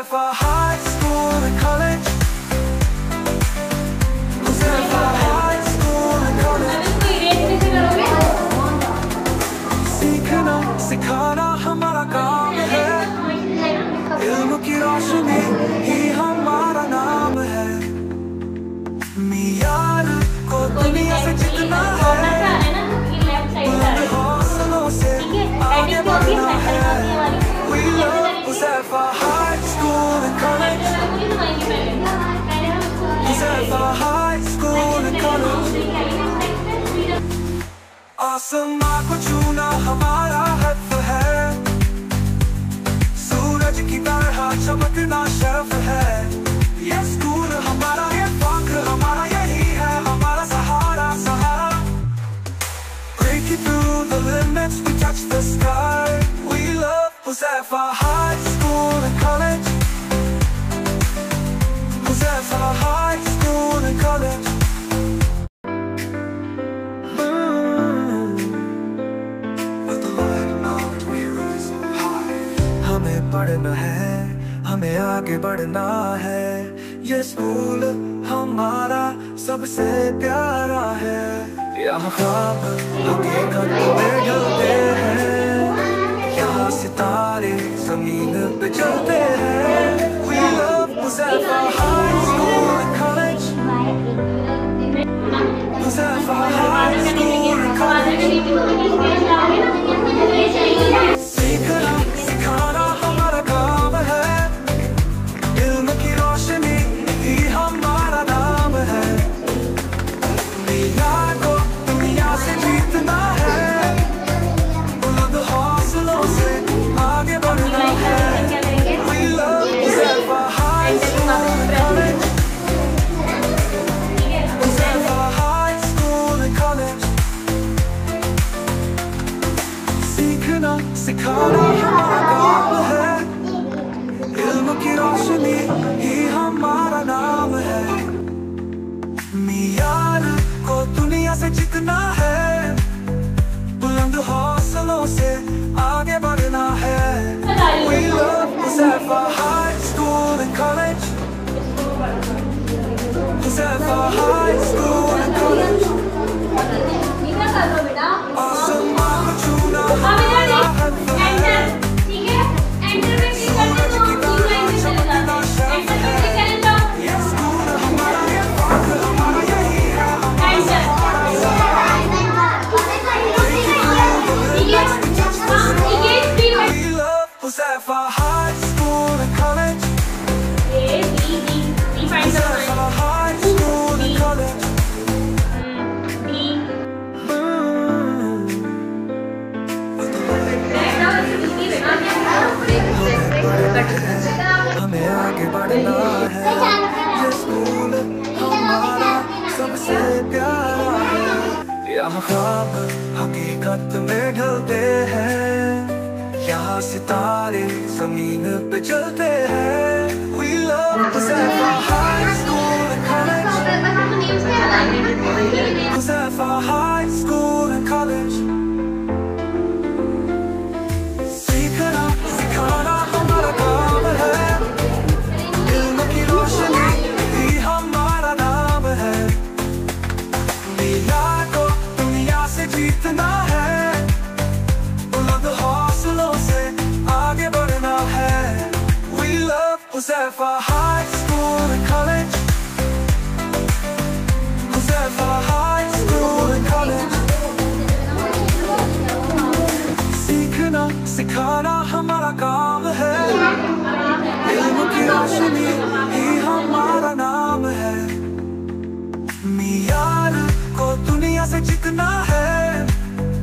Huzaifah High School and College. Huzaifah High School and College. सीखना सिखाना हमारा काम है, इल्म की रोशनी ही हमारा नाम है। मियार को दुनिया से जीतना है, बुलंद हौसलों से आगे बढ़ना है। We love Huzaifah High School and College. Huzaifah High School and College. आसमां को छूना हमारा हक है, सूरज की तरह चमकना शर्फ है। ये स्कूल हमारा, ये फख्र हमारा, यही है हमारा सहारा सहारा। Breaking through the limits, we touch the sky. We love Huzaifah High School and College. Huzaifah High School and College. हमें पढ़ना है, हमें आगे बढ़ना है। ये स्कूल हमारा सबसे प्यारा है। यहाँ ख्वाब हकीकत में ढलते हैं, यहाँ सितारे ज़मीन पे चलते हैं। We love Huzaifah High School and College. Huzaifah High School and College. सीखना सिखाना हमारा काम है, इल्म की रोशनी ही हमारा नाम है। मीनार को दुनिया से जीतना है, बुलंद हौसलों से आगे बढ़ना है। We love Huzaifah High School and College. Huzaifah High School and College. सीखना सिखाना हमारा काम है, इल्म की रोशनी ही हमारा नाम है। मियार को दुनिया से जीतना है, बुलंद हौसलों से आगे बढ़ना है। We love Huzaifah High School and College. Huzaifah High School and College. आसमां को छूना हमारा हक है, सूरज की तरह चमकना शर्फ है। ये स्कूल हमारा, ये फख्र हमारा, यही है हमारा सहारा सहारा। We love Huzaifah High School and College. Huzaifah High School and College. हमें आगे बढ़ना है, ये स्कूल हमारा सबसे प्यारा है। यहाँ ख्वाब हकीकत में ढलते हैं, यहाँ सितारे ज़मीन पे चलते हैं। We love Huzaifah High School and College. Huzaifah High School and College. सीखना सिखाना हमारा काम है, इल्म की रोशनी ही हमारा नाम है। मीनार को दुनिया से जीतना है, बुलंद हौसलों से आगे बढ़ना है। We love Huzaifah High School and College. Huzaifah High School and College. सीखना सिखाना